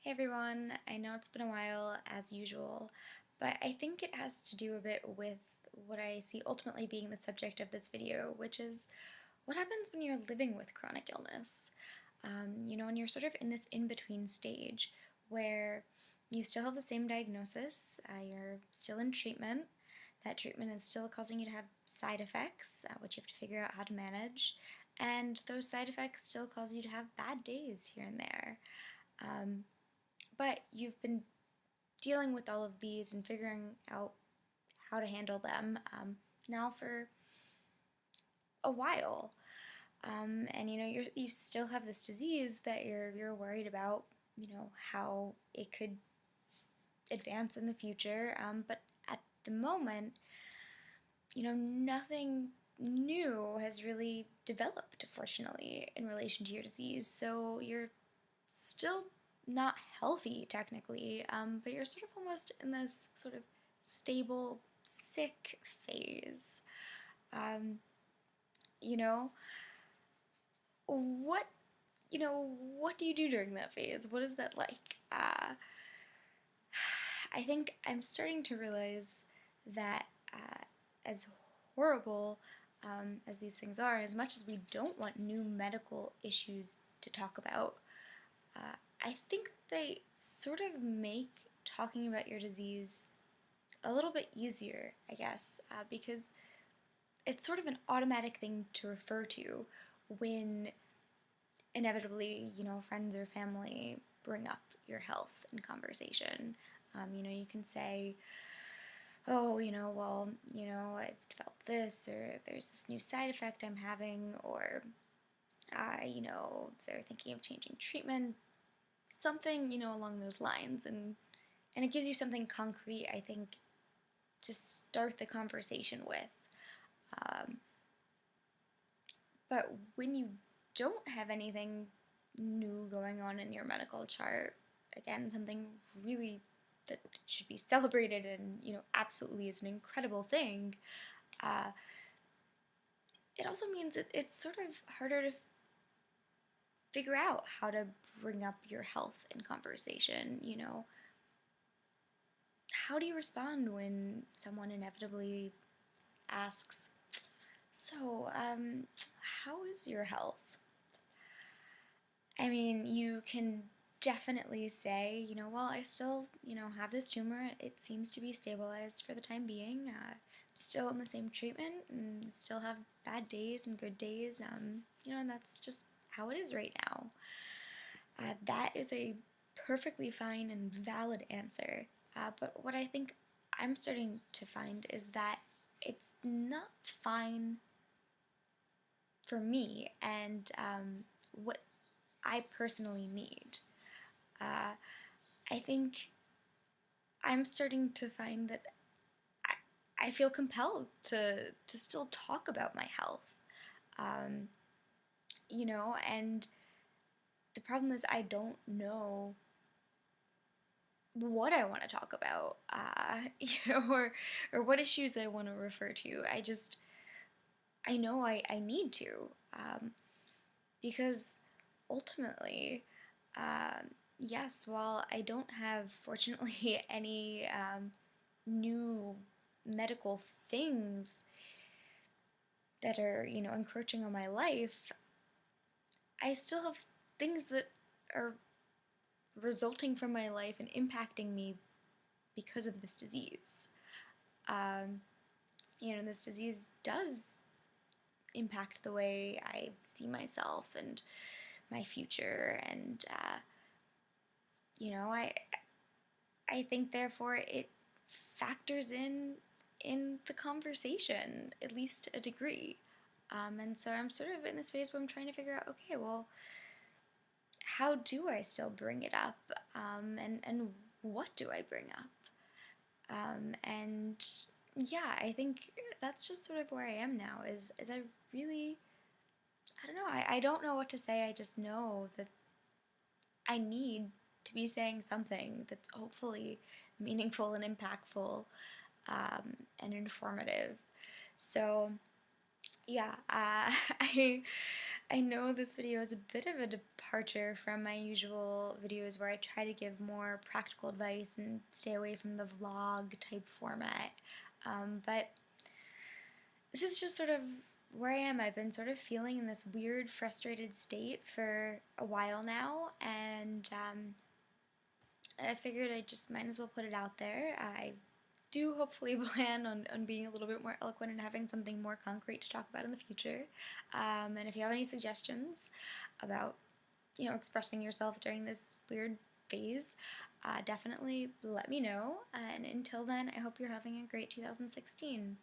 Hey everyone, I know it's been a while as usual, but I think it has to do a bit with what I see ultimately being the subject of this video, which is what happens when you're living with chronic illness. When you're sort of in this in-between stage where you still have the same diagnosis, you're still in treatment, that treatment is still causing you to have side effects, which you have to figure out how to manage, and those side effects still cause you to have bad days here and there. But you've been dealing with all of these and figuring out how to handle them now for a while. And you still have this disease that you're worried about, how it could advance in the future. But at the moment, nothing new has really developed, fortunately, in relation to your disease. So you're still not healthy technically, but you're sort of almost in this sort of stable, sick phase. Um, you know, what what do you do during that phase? What is that like? I think I'm starting to realize that as horrible as these things are, as much as we don't want new medical issues to talk about, I think they sort of make talking about your disease a little bit easier, I guess, because it's sort of an automatic thing to refer to when inevitably, friends or family bring up your health in conversation. You can say, oh, I've developed this, or there's this new side effect I'm having, or, they're thinking of changing treatment, something, along those lines. And it gives you something concrete, I think, to start the conversation with. But when you don't have anything new going on in your medical chart, again, something really that should be celebrated and, absolutely is an incredible thing, it also means it's sort of harder to figure out how to bring up your health in conversation. How do you respond when someone inevitably asks, so, how is your health? I mean, you can definitely say, well, I still, have this tumor. It seems to be stabilized for the time being. Still in the same treatment and still have bad days and good days. And that's just how it is right now. That is a perfectly fine and valid answer. But what I think I'm starting to find is that it's not fine for me and what I personally need. I think I'm starting to find that I feel compelled to still talk about my health. And the problem is I don't know what I want to talk about, or what issues I want to refer to. I know I need to, because ultimately, yes, while I don't have, fortunately, any new medical things that are, encroaching on my life, I still have things that are resulting from my life and impacting me because of this disease. This disease does impact the way I see myself and my future, and I think therefore it factors in the conversation, at least to a degree. And so I'm sort of in this phase where I'm trying to figure out, okay, well, how do I still bring it up? And what do I bring up? And yeah, I think that's just sort of where I am now, is I really, I don't know, I don't know what to say. I just know that I need to be saying something that's hopefully meaningful and impactful, and informative. So yeah, I know this video is a bit of a departure from my usual videos where I try to give more practical advice and stay away from the vlog type format, but this is just sort of where I am. I've been sort of feeling in this weird, frustrated state for a while now, and I figured I just might as well put it out there. I do hopefully plan on being a little bit more eloquent and having something more concrete to talk about in the future. And if you have any suggestions about, expressing yourself during this weird phase, definitely let me know. And until then, I hope you're having a great 2016.